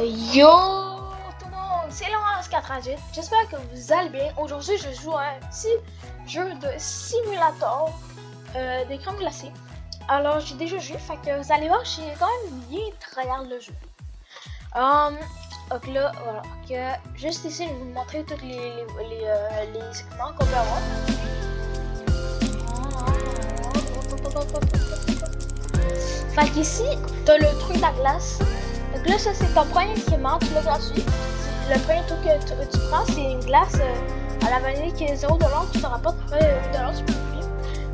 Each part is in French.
Yo tout le monde, c'est Laurence438. J'espère que vous allez bien. Aujourd'hui, je joue à un petit jeu de simulator des crèmes glacées. Alors, j'ai déjà joué, fait que vous allez voir, j'ai quand même bien tryhard le jeu. Donc là, voilà. Que juste ici, je vais vous montrer tous les équipements qu'on peut avoir. Fait qu'ici, t'as le truc de la glace. Donc là, ça c'est ton premier équipement, tu l'as gratuit. Le premier truc que tu prends, c'est une glace à la vanille qui est 0$, qui te rapporte 1$, tu peux payer.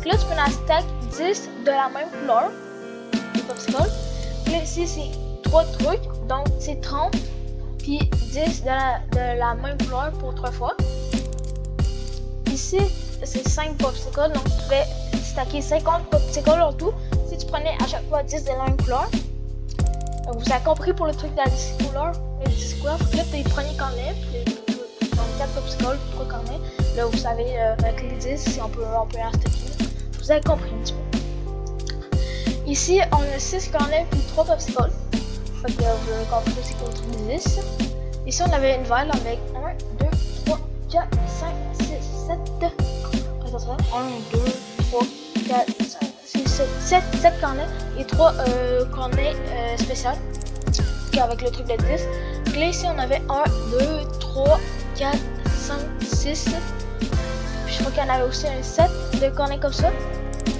Puis là, tu peux en stack 10 de la même couleur, des popsicles. Puis là, ici, c'est 3 trucs, donc c'est 30, puis 10 de la même couleur pour 3 fois. Ici, c'est 5 popsicles, donc tu fais stacker 50 popsicles en tout, si tu prenais à chaque fois 10 de la même couleur. Donc vous avez compris pour le truc de la 10 couleurs, les 10 couleurs. Là, tu les premiers cornets, puis donc 4 popsicles, 3 cornets. Là, vous savez, avec les 10, si on peut en stacker. Vous avez compris un petit peu. Ici, on a 6 cornets, puis 3 popsicles. Fait que vous avez compris c'est quoi le truc de 10. Ici, on avait une valve avec 1, 2, 3, 4, 5, 6, 7. Attention, 1, 2, 3, 4, 5, 6, 7 cornets et 3 cornets spéciaux avec le truc de 10. Puis là, ici, on avait 1, 2, 3, 4, 5, 6. Puis je crois qu'il y en avait aussi un 7 de cornets comme ça.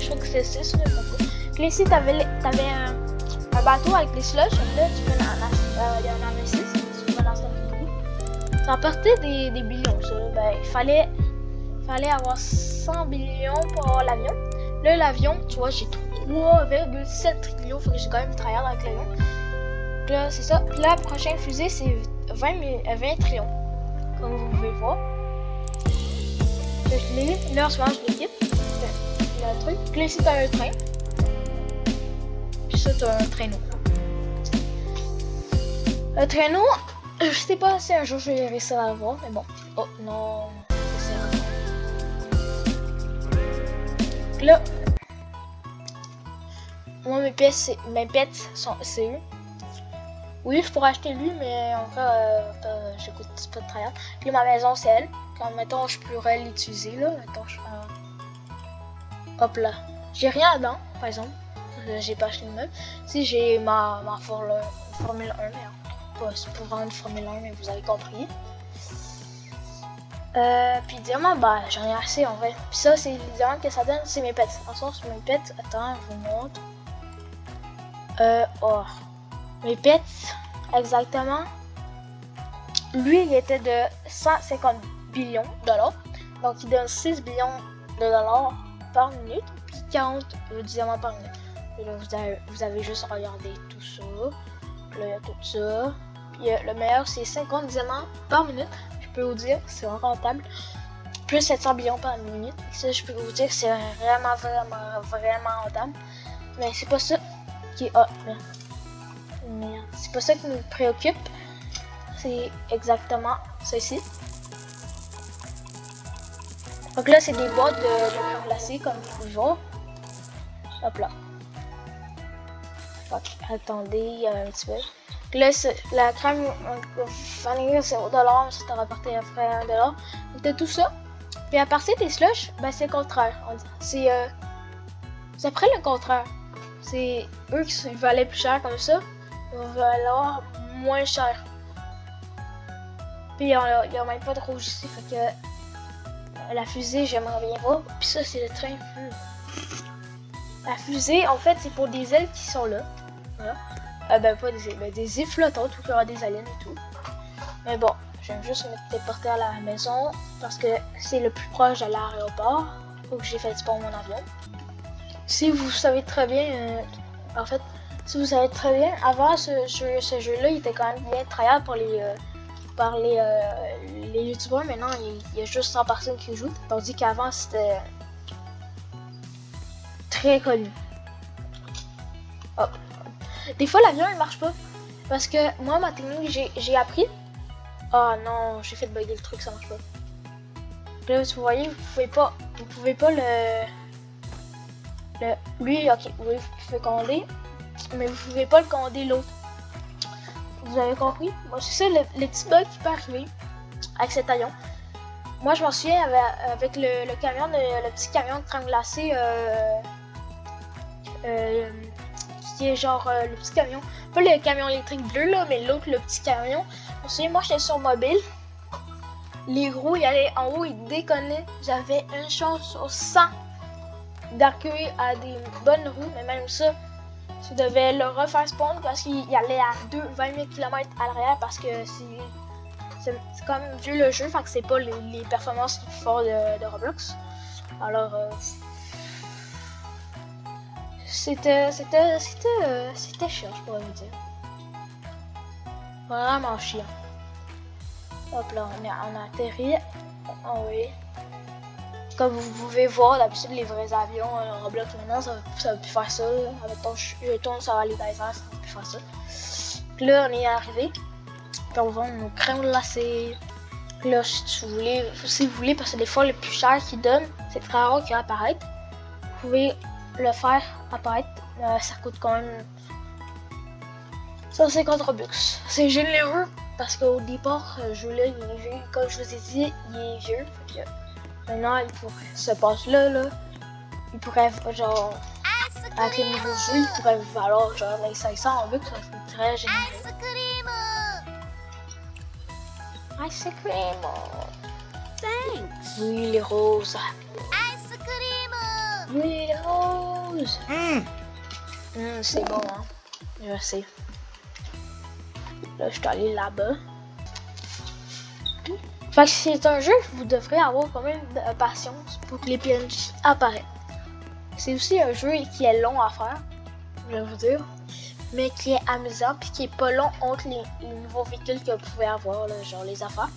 Je crois que c'est 6. Puis là, ici, t'avais un bateau avec des slushs. Là, tu peux il y en a 6. Tu peux lancer un peu. Ça partait des billions, ça. Ben, il fallait avoir 100 billions pour avoir l'avion. Là, l'avion, tu vois, j'ai 3,7 trillions. Faut que j'ai quand même tryhard avec l'avion. Là, c'est ça. Puis là, la prochaine fusée, c'est 20 trillions. Comme vous pouvez voir. Là, je l'ai. Là, en ce moment, je l'équipe. Le truc. Puis là, ici, t'as un train. Puis ça, t'as un traîneau. Le traîneau, je sais pas si un jour je vais réussir à le voir, mais bon. Oh non. Là, moi mes pets c'est eux. Oui, je pourrais acheter lui, mais en vrai, j'écoute pas de tryhard. Puis ma maison c'est elle. Quand mettons je pourrais l'utiliser là, mettons je hop là. J'ai rien dedans, par exemple. J'ai pas acheté de meubles. Si j'ai ma Formule 1, mais c'est pour vendre une Formule 1, mais vous avez compris. Puis diamant, bah j'en ai assez en vrai. Puis ça, c'est les diamants que ça donne, c'est mes pets. En sens, mes pets, attends, je vous montre. Mes pets, exactement. Lui, il était de 150 billions de dollars. Donc, il donne 6 billions de dollars par minute. Puis 40 diamants par minute. Et là, vous avez juste regardé tout ça. Là, il y a tout ça. Puis le meilleur, c'est 50 diamants par minute. Je peux vous dire, c'est rentable. Plus 700 billions par minute. Ça, je peux vous dire que c'est vraiment rentable. Mais c'est pas ça qui est... Merde. C'est pas ça qui nous préoccupe. C'est exactement ceci. Donc là, c'est des boîtes de crème glacée, comme vous pouvez voir. Hop là. Attendez, il y a un petit peu. Là, la crème vanille, c'est $, ça t'a rapporté après $1. Donc, t'as tout ça. Puis à partir des slushs, ben, c'est le contraire. C'est après le contraire. C'est eux qui valaient plus cher comme ça. Ils vont valoir moins cher. Puis il n'y a même pas de rouge ici. Fait que la fusée, j'aimerais bien voir. Puis ça, c'est le train. La fusée, en fait, c'est pour des ailes qui sont là. Voilà. Ben pas des ailes, des ailes flottantes, où il y aura des aliens et tout. Mais bon, j'aime juste me téléporter à la maison parce que c'est le plus proche de l'aéroport. Faut que j'ai fait spawn mon avion. Si vous savez très bien, en fait, si vous savez très bien, avant ce jeu-là, il était quand même bien tryhard par les youtubeurs. Maintenant, il y a juste 100 personnes qui jouent, tandis qu'avant, c'était très connu. Oh. Des fois, l'avion, il marche pas. Parce que moi, ma technique, j'ai appris. Oh non, j'ai fait bugger le truc, ça marche pas. Là, vous voyez, vous pouvez pas lui, ok, oui, vous pouvez commander, mais vous pouvez pas le commander l'autre. Vous avez compris? Moi, c'est ça le petit bug qui peut arriver avec cet avion. Moi, je m'en souviens avec le camion, le petit camion de crème glacée qui est genre le petit camion. Pas le camion électrique bleu, là, mais l'autre, le petit camion. Je me souviens, moi, j'étais sur mobile. Les roues, ils allaient en haut, ils déconnaient. J'avais une chance sur 100 d'accueillir à des bonnes roues, mais même ça, je devais le refaire spawn parce qu'il allait à 20 000 km à l'arrière parce que c'est comme vieux le jeu, fait que c'est pas les performances les plus fortes de Roblox. Alors, c'était chiant, je pourrais vous dire. Vraiment chiant. Hop là, on a atterri. Oh oui. Comme vous pouvez voir, d'habitude les vrais avions Roblox maintenant, ça va plus faire ça. Avec ton jeton, ça va aller dans les airs, ça va plus faire ça. Puis là, on est arrivé. Puis on vend nos crèmes glacées. Puis là, si vous voulez, parce que des fois, le plus cher qu'ils donnent, c'est très rare qu'il apparaisse. Vous pouvez le faire apparaître. Ça coûte quand même 150 Robux. C'est généreux parce qu'au départ, jeu-là, comme je vous ai dit, il est vieux. Maintenant, il pourrait se passer là, il pourrait genre avec les nouveaux jeux, il pourrait valoir genre les 500 Robux, ça serait très généreux. Ice cream. Thanks. Oui, les roses. Ice cream. Oui, les roses. C'est bon, hein. Je sais. Là, je suis allée là-bas. Fait que c'est un jeu que vous devrez avoir quand même de patience pour que les PNJ apparaissent. C'est aussi un jeu qui est long à faire, je vais vous dire, mais qui est amusant puis qui est pas long entre les nouveaux véhicules que vous pouvez avoir, là, genre les affaires.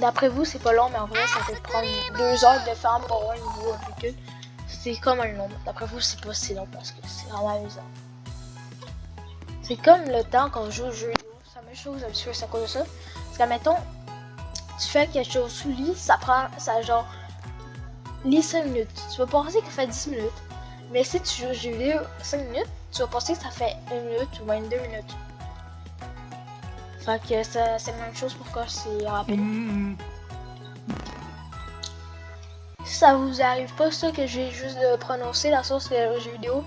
D'après vous, c'est pas long, mais en vrai, ça peut prendre 2 heures de faire pour avoir un nouveau véhicule. C'est comme un long. D'après vous, c'est pas si long parce que c'est vraiment amusant. C'est comme le temps qu'on joue au jeu. C'est la même chose, c'est à cause de ça. Parce que, mettons, tu fais quelque chose sous lit, ça genre lit 5 minutes. Tu vas penser que ça fait 10 minutes. Mais si tu joues au jeu vidéo 5 minutes, tu vas penser que ça fait 1 minute ou même 2 minutes. Fait que c'est la même chose pour quand c'est rapide. Si ça vous arrive pas ça que j'ai juste de prononcer la source de jeu vidéo,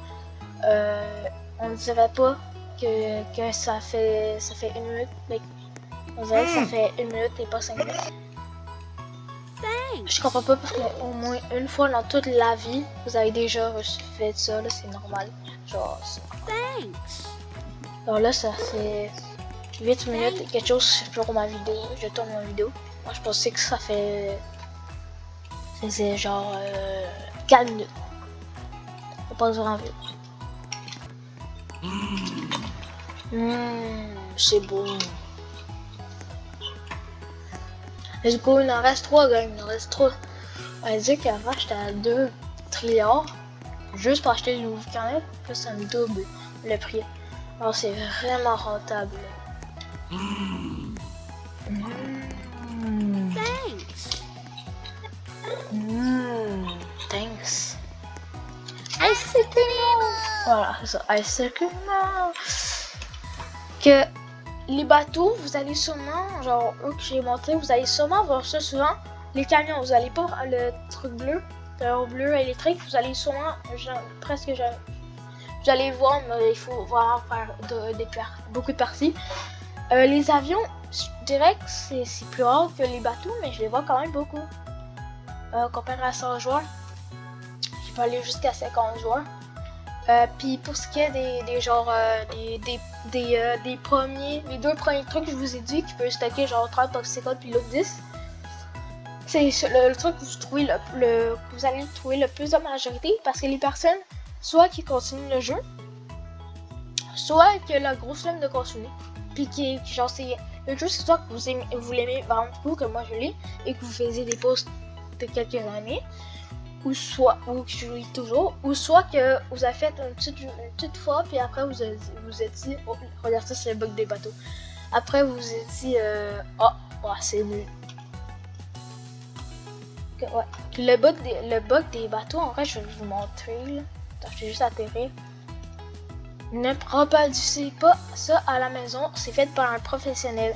on ne dirait pas que ça fait 1 minute. Mais on dirait que ça fait 1 minute et pas 5 minutes. Je comprends pas parce qu'au moins une fois dans toute la vie, vous avez déjà fait ça, là, c'est normal. Genre ça. Alors là, ça fait 8 minutes et quelque chose pour ma vidéo. Je tourne ma vidéo. Moi, je pensais que ça faisait genre 4 minutes. Ça passe vraiment vite. C'est beau. Let's go, il en reste 3, gars, il en reste 3. On va dire qu'avant j'étais à 2 trilliards juste pour acheter le nouveau carnet, puis ça me double le prix. Alors c'est vraiment rentable. Thanks. Ice cream. Voilà, c'est ça, ice cream. Que les bateaux, vous allez sûrement, genre eux que j'ai montré, vous allez sûrement voir ça souvent. Les camions, vous allez pas voir le truc bleu, le bleu électrique, vous allez sûrement, genre, presque jamais. Vous allez voir, mais il faut vraiment faire beaucoup de parties. Les avions, je dirais que c'est plus rare que les bateaux, mais je les vois quand même beaucoup. Comparé à 100 joueurs, je peux aller jusqu'à 50 joueurs. Puis pour ce qui est des les 2 premiers trucs que je vous ai dit qui peut stocker genre 30 popsicles puis l'autre 10, c'est le truc que vous trouvez que vous allez trouver le plus de majorité parce que les personnes soit qui continuent le jeu, soit que la grosse flemme de continuer. Puis qui genre c'est le jeu, c'est soit que vous l'aimez vraiment beaucoup comme moi je l'ai et que vous faisiez des posts de quelques années. Ou que je lis toujours, ou soit que vous avez fait une petite fois, puis après vous êtes dit, oh, regarde ça, c'est le bug des bateaux. Après vous vous êtes dit, c'est nul. Ouais. Le bug des bateaux, en vrai, je vais vous montrer. Là. Attends, je vais juste atterrir. Ne reproduisez pas ça à la maison, c'est fait par un professionnel.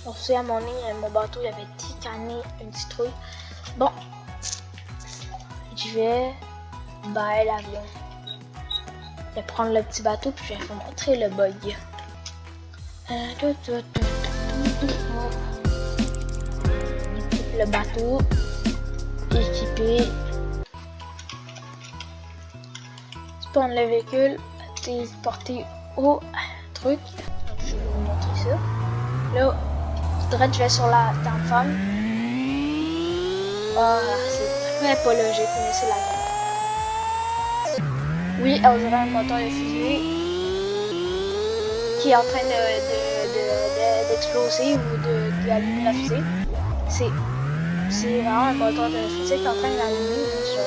On sait à mon nez, mon bateau il avait ticané une citrouille. Bon, je vais l'avion. Je vais prendre le petit bateau puis je vais vous montrer le bug. Le bateau équipé. Tu prends le véhicule, t'es porté au truc. Donc, je vais vous montrer ça. Là, je vais sur la femme. Ah, c'est très pas logique, mais c'est la vie. Oui, on dirait un moteur de fusée qui est en train d'exploser ou d'allumer la fusée. C'est vraiment un moteur de fusée qui est en train d'allumer.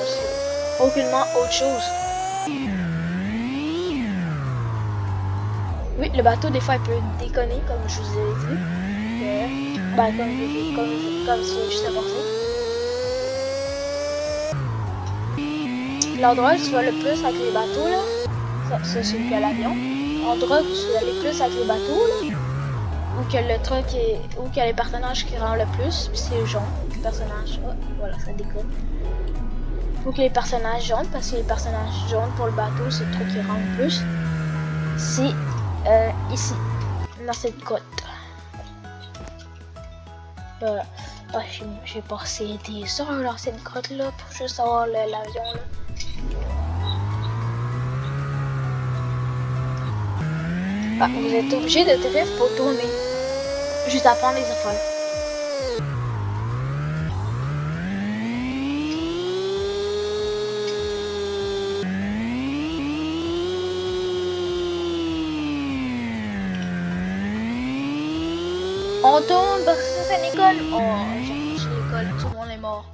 C'est aucunement autre chose. Oui, le bateau, des fois, il peut déconner, comme je vous ai dit. Comme c'est juste avancé. L'endroit où tu vas le plus avec les bateaux, là, ça c'est que l'avion. L'endroit où tu vas aller plus avec les bateaux, là, ou que le truc ou que les personnages qui rendent le plus, c'est le jaune. Les personnages, oh, voilà, ça déconne. Faut que les personnages jaunes, parce que les personnages jaunes pour le bateau, c'est le truc qui rend le plus. C'est ici, dans cette côte. Voilà. Ah, j'ai passé des heures dans cette grotte là pour juste avoir l'avion là. Ah, vous êtes obligé de drift pour tourner. Juste à prendre les affaires. On tourne parce que c'est l'école. Oh, j'ai touché l'école, tout le monde est mort.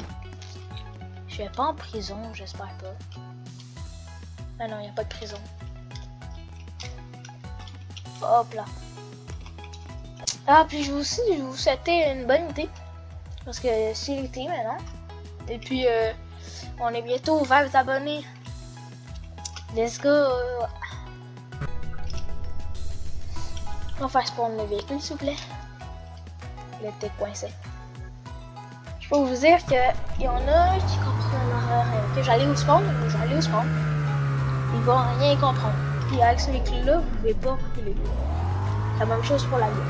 Je vais pas en prison, j'espère pas. Ah non, il n'y a pas de prison. Hop là. Ah, puis je vous souhaitais une bonne idée. Parce que c'est l'été maintenant. Et puis, on est bientôt 20 abonnés. Let's go. On va faire spawn le véhicule, s'il vous plaît. Il était coincé. Je peux vous dire qu'il y en a qui comprennent que j'allais au spawn, ils vont rien comprendre. Puis avec ce véhicule-là, vous pouvez pas reculer. La même chose pour l'avion.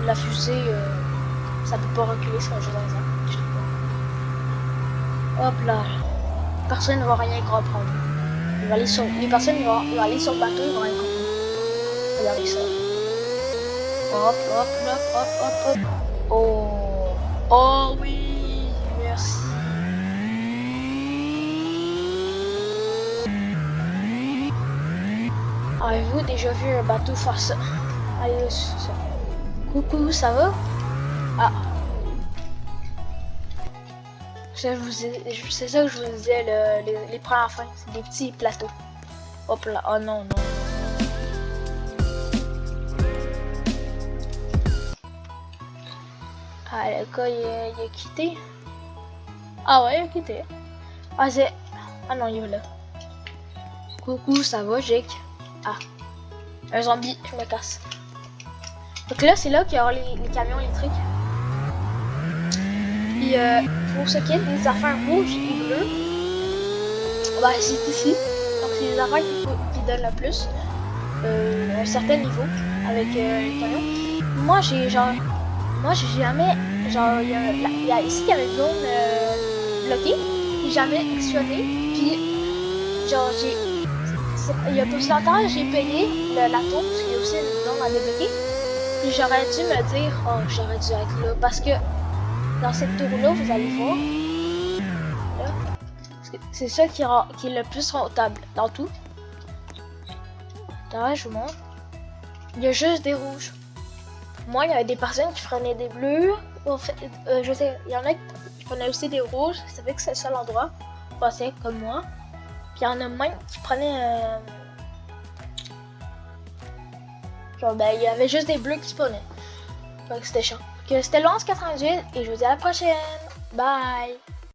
La fusée, ça peut pas reculer, c'est juste un exemple. Hop là. Personne ne va rien comprendre. Les personnes vont aller sur le bateau, ils vont rien comprendre. Regardez ça. Hop, hop, hop, hop, hop, hop. Oh. Oh oui. Merci. Avez-vous déjà vu un bateau faire ça? Allez, ça. Coucou, ça va? Ah. C'est ça que je vous disais, les premières fins. C'est des petits plateaux. Hop là. Oh non, non. Ah, le gars, il a quitté. Ah ouais, il a quitté. Ah, c'est... Ah non, il est là. Coucou, ça va, Jake? Ah. Un zombie, je me casse. Donc là, c'est là qu'il y aura les camions électriques. Puis, pour ce qui est des affaires rouges et bleues, bah, c'est ici. Donc, c'est les affaires qui donnent le plus. Un certain niveau avec les camions. Moi, j'ai jamais, genre, il y a ici, il y avait une zone bloquée, j'ai jamais actionné, puis, genre, il y a pas si longtemps, j'ai payé la tour, parce qu'il y a aussi une zone à débloquer, puis j'aurais dû me dire, oh, j'aurais dû être là, parce que, dans cette tour-là, vous allez voir, là, c'est ça qui est le plus rentable dans tout. Attends, je vous montre. Il y a juste des rouges. Moi, il y avait des personnes qui prenaient des bleus. En fait, je sais, il y en a qui prenaient aussi des rouges. Ça fait que c'est le seul endroit. Passé comme moi. Puis il y en a même qui prenaient. Genre, ben, il y avait juste des bleus qui spawnaient. Donc c'était chiant. C'était le 11,98 et je vous dis à la prochaine. Bye!